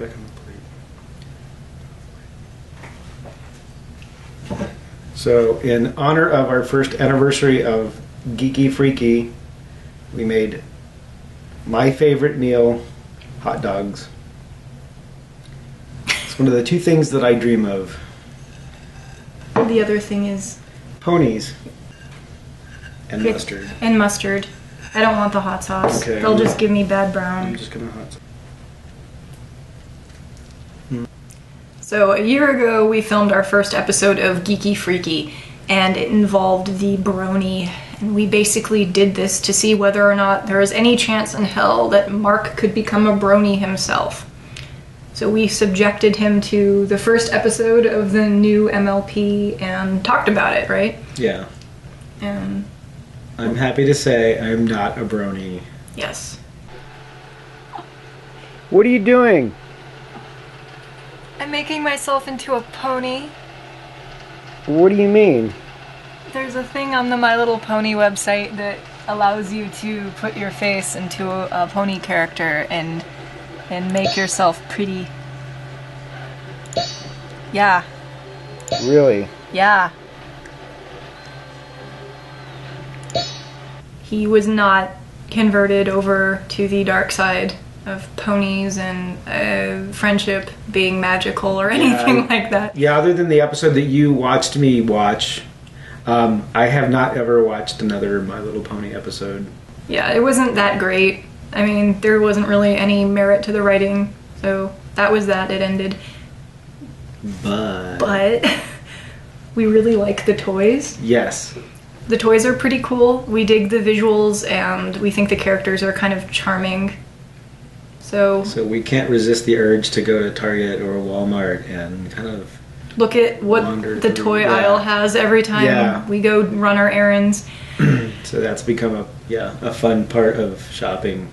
back on the plate. So, in honor of our first anniversary of Geeky Freaky, we made my favorite meal, hot dogs. It's one of the two things that I dream of. The other thing is... ponies. And mustard. And mustard. I don't want the hot sauce. Okay, they'll just give me bad brown. I'm just gonna hot sauce. So a year ago we filmed our first episode of Geeky Freaky, and it involved the brony, and we basically did this to see whether or not there is any chance in hell that Mark could become a brony himself. So we subjected him to the first episode of the new MLP and talked about it, right? Yeah. And I'm happy to say I'm not a brony. yes. What are you doing? I'm making myself into a pony. What do you mean? There's a thing on the My Little Pony website that allows you to put your face into a pony character and make yourself pretty. Yeah. Really? Yeah. He was not converted over to the dark side of ponies and friendship being magical or anything like that. Yeah, other than the episode that you watched me watch, I have not ever watched another My Little Pony episode. Yeah, it wasn't that great. I mean, there wasn't really any merit to the writing, so that was that. It ended. But we really like the toys. Yes. The toys are pretty cool. We dig the visuals, and we think the characters are kind of charming. So we can't resist the urge to go to Target or Walmart and kind of look at what the toy aisle has every time we go run our errands. So that's become a fun part of shopping.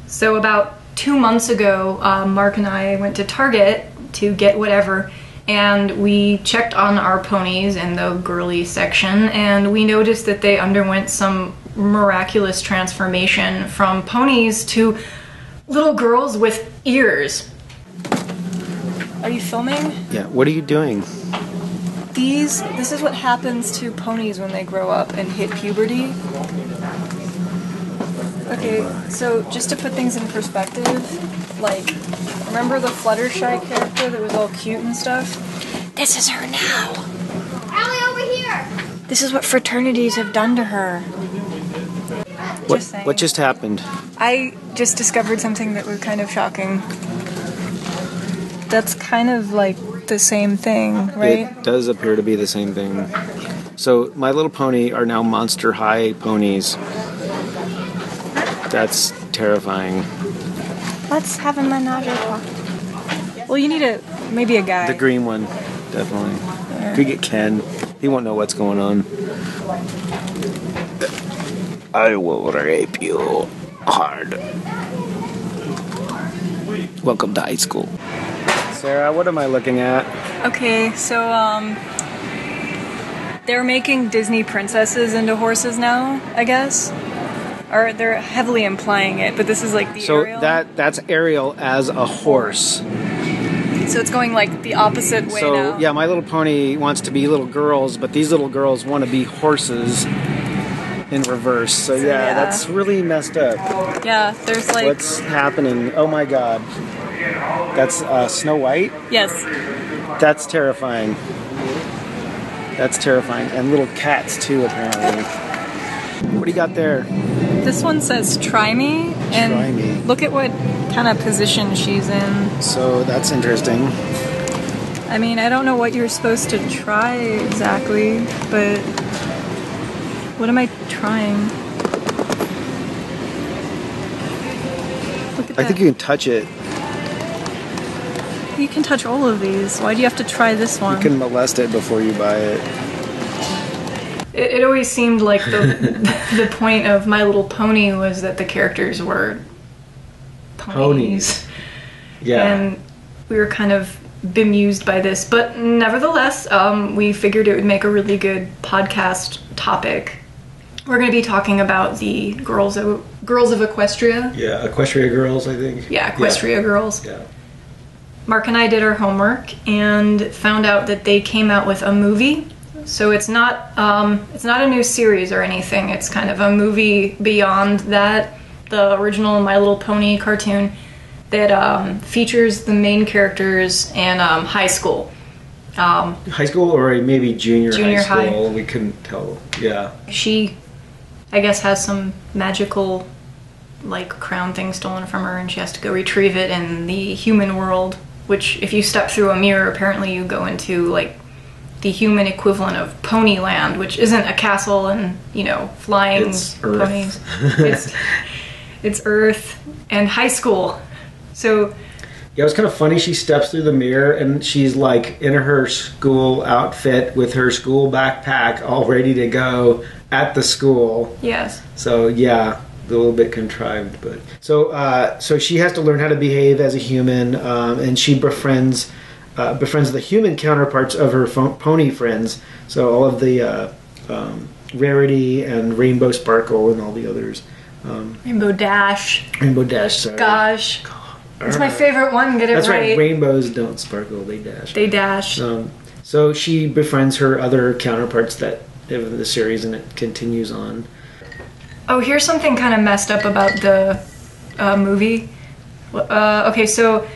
So about 2 months ago, Mark and I went to Target to get whatever, and we checked on our ponies in the girly section, and we noticed that they underwent some miraculous transformation from ponies to little girls with ears. Are you filming? Yeah, what are you doing? This is what happens to ponies when they grow up and hit puberty. Okay, so just to put things in perspective, like, remember the Fluttershy character that was all cute and stuff? This is her now. Allie, over here! This is what fraternities have done to her. What just happened? I just discovered something that was kind of shocking. That's kind of like the same thing, right? It does appear to be the same thing. So My Little Pony are now Monster High ponies. That's terrifying. Let's have a menage a trois. Well, you need maybe a guy. The green one, definitely. If we get Ken, he won't know what's going on. I will rape you hard. Welcome to high school. Sarah, what am I looking at? Okay, so they're making Disney princesses into horses now, I guess. Or they're heavily implying it, but this is like the Ariel. So that's Ariel as a horse. So it's going like the opposite way now. So yeah, My Little Pony wants to be little girls, but these little girls want to be horses in reverse. So yeah, that's really messed up. Yeah, there's like... What's happening? Oh my god. That's Snow White? Yes. That's terrifying. That's terrifying. And little cats too, apparently. What do you got there? This one says try me, and try me. Look at what kind of position she's in. So that's interesting. I mean, I don't know what you're supposed to try exactly, but what am I trying? Look at that. I think you can touch it. You can touch all of these. Why do you have to try this one? You can molest it before you buy it. It always seemed like the point of My Little Pony was that the characters were ponies. Yeah. And we were kind of bemused by this, but nevertheless, we figured it would make a really good podcast topic. We're going to be talking about the girls of Equestria. Yeah, Equestria Girls, I think. Yeah, Equestria Girls. Yeah. Mark and I did our homework and found out that they came out with a movie. So it's not a new series or anything. It's kind of a movie beyond that, the original My Little Pony cartoon that features the main characters in high school. High school or maybe junior high school. High. We couldn't tell. Yeah. She, I guess, has some magical, like, crown thing stolen from her, and she has to go retrieve it in the human world. Which, if you step through a mirror, apparently you go into, like, the human equivalent of Ponyland, which isn't a castle and, you know, flying It's ponies. Earth. It's Earth and high school. So Yeah, it was kind of funny. She steps through the mirror and she's like in her school outfit with her school backpack all ready to go at the school. yes. So yeah, a little bit contrived, but so she has to learn how to behave as a human, and she befriends the human counterparts of her pony friends. So all of the Rarity and Rainbow Sparkle and all the others. Rainbow Dash. Sorry. Gosh. It's my favorite one. Get it That's right. right. Rainbows don't sparkle; they dash. They dash. So she befriends her other counterparts that of the series, and it continues on. Oh, here's something kind of messed up about the movie. Okay, so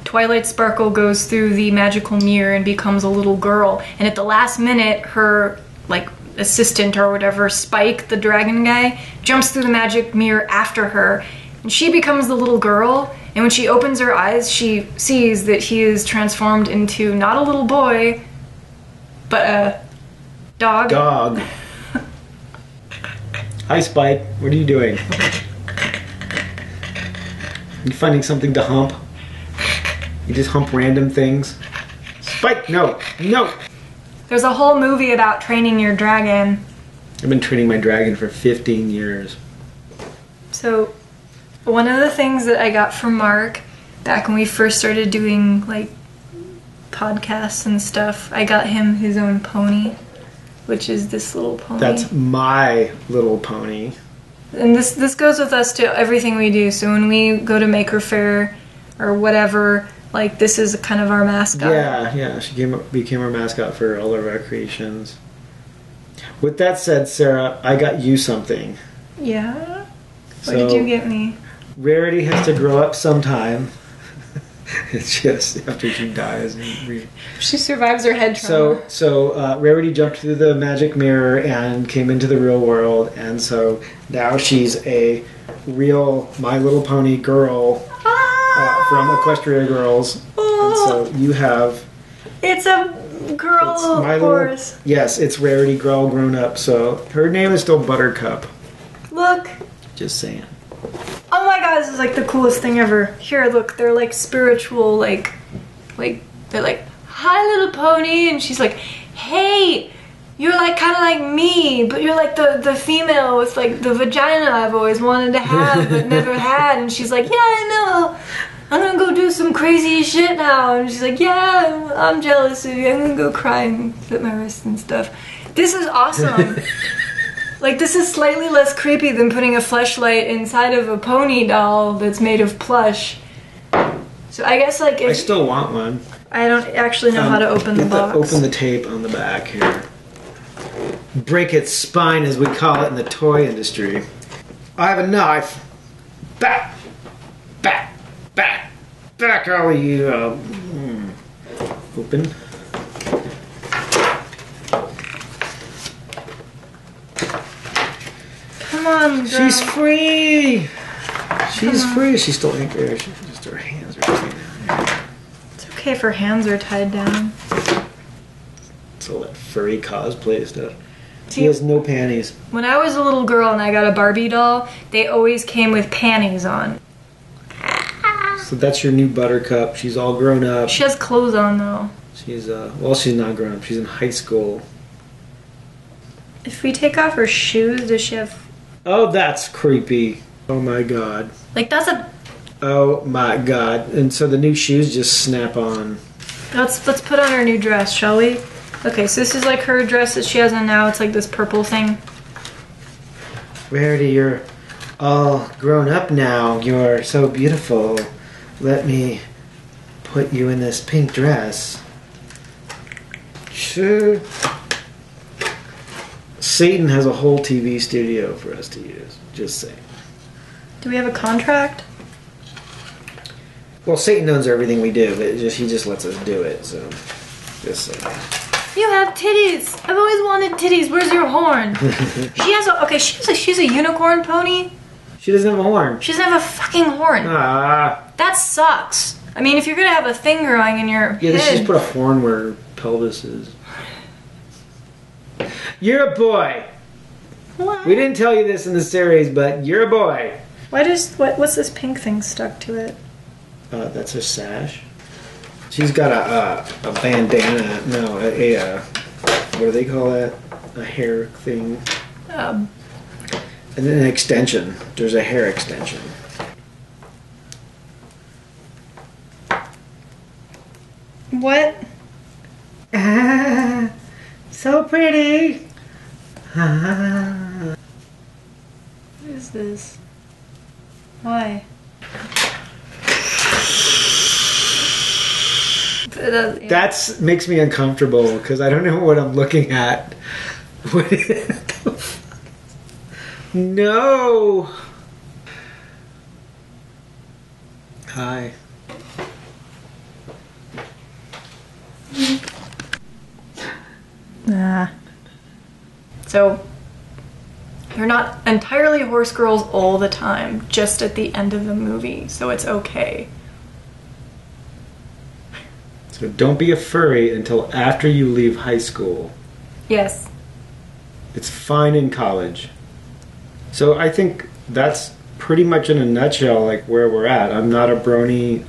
Twilight Sparkle goes through the magical mirror and becomes a little girl, and at the last minute, her like assistant or whatever, Spike, the dragon guy, jumps through the magic mirror after her, and she becomes the little girl. And when she opens her eyes, she sees that he is transformed into not a little boy, but a dog. Dog. Hi, Spike. What are you doing? You finding something to hump? You just hump random things? Spike, no. There's a whole movie about training your dragon. I've been training my dragon for 15 years. So, one of the things that I got from Mark back when we first started doing like podcasts and stuff, I got him his own pony, which is this little pony. That's my little pony. And this goes with us to everything we do. So when we go to Maker Faire or whatever, like this is kind of our mascot. Yeah, she became our mascot for all of our creations. With that said, Sarah, I got you something. Yeah? What So- did you get me? Rarity has to grow up sometime. It's just after she dies. She survives her head trauma. So Rarity jumped through the magic mirror and came into the real world, and so now she's a real My Little Pony girl from Equestria Girls. And so you have It's a girl it's My Little. horse. Yes, it's Rarity girl grown up. So her name is still Buttercup. Look. Just saying. Oh my god, this is like the coolest thing ever. Here, look, they're like spiritual, like they're like, hi little pony, and she's like, hey, you're like kind of like me, but you're like the female with like the vagina I've always wanted to have but never had. And she's like, yeah, I know. I'm gonna go do some crazy shit now. And she's like, yeah, I'm jealous of you. I'm gonna go cry and flip my wrist and stuff. This is awesome. Like, this is slightly less creepy than putting a fleshlight inside of a pony doll that's made of plush. So I guess, like, I if still want one. I don't actually know how to open the box. Open the tape on the back here. Break its spine, as we call it in the toy industry. I have a knife. Back, all of you. Open. Come on, girl. She's free. She's free. She's still angry. Just her hands are tied down. It's okay if her hands are tied down. It's all that furry cosplay stuff. See, She has no panties. when I was a little girl and I got a Barbie doll, they always came with panties on. So that's your new Buttercup. She's all grown up. She has clothes on, though. She's she's not grown up. She's in high school. If we take off her shoes, does she have... Oh, that's creepy. Oh my god. Like, that's a... Oh my god. And so the new shoes just snap on. Let's put on her new dress, shall we? Okay, so this is like her dress that she has on now. It's like this purple thing. Rarity, you're all grown up now. You're so beautiful. Let me put you in this pink dress. Sure. Satan has a whole TV studio for us to use. Just saying. Do we have a contract? Well, Satan owns everything we do, but he just lets us do it. So, just saying. You have titties. I've always wanted titties. Where's your horn? She's a unicorn pony. She doesn't have a horn. She doesn't have a fucking horn. Ah. That sucks. I mean, if you're gonna have a thing growing in your Yeah, head. they should just put a horn where her pelvis is. You're a boy. What? We didn't tell you this in the series, but you're a boy. What's this pink thing stuck to it? That's her sash. She's got a bandana. No, what do they call that? A hair thing. And then an extension. There's a hair extension. What? Ah, so pretty. What is this? Why? That makes me uncomfortable because I don't know what I'm looking at. What the fuck? No. Hi. So, they're not entirely horse girls all the time, just at the end of the movie, so it's okay. So don't be a furry until after you leave high school. Yes. It's fine in college. So I think that's pretty much in a nutshell like where we're at. I'm not a brony.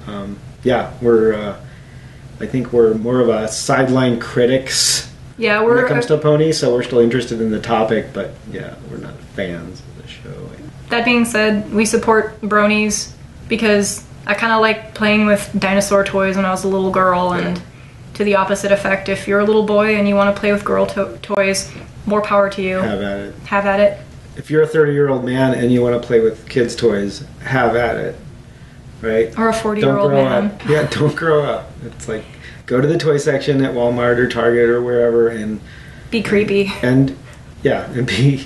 I think we're more of a sideline critics. Yeah, when it comes to ponies, so we're still interested in the topic, but yeah, we're not fans of the show. That being said, we support bronies because I kind of like playing with dinosaur toys when I was a little girl, and to the opposite effect, if you're a little boy and you want to play with girl toys, more power to you. Have at it. Have at it. If you're a 30-year-old man and you want to play with kids' toys, have at it. Right? Or a 40-year-old man. Up. Yeah, don't grow up. It's like, go to the toy section at Walmart or Target or wherever and be creepy. And be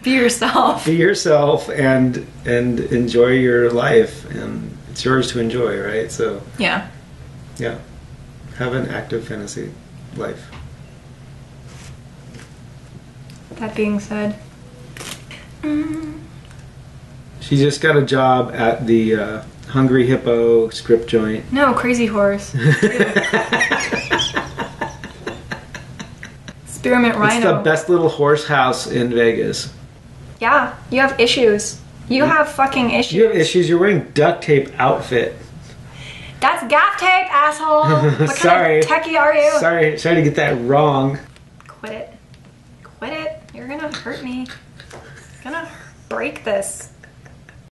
be yourself. Be yourself and enjoy your life, and it's yours to enjoy, right? So yeah. Have an active fantasy life. That being said, she just got a job at the Hungry Hippo strip joint. No, Crazy Horse. Spearmint Rhino. It's the best little horse house in Vegas. Yeah, you have issues. You have fucking issues. You have issues. You're wearing duct tape outfit. That's gaff tape, asshole. What Sorry. kind of techie are you? Sorry to get that wrong. Quit it. Quit it. You're gonna hurt me. You're gonna break this.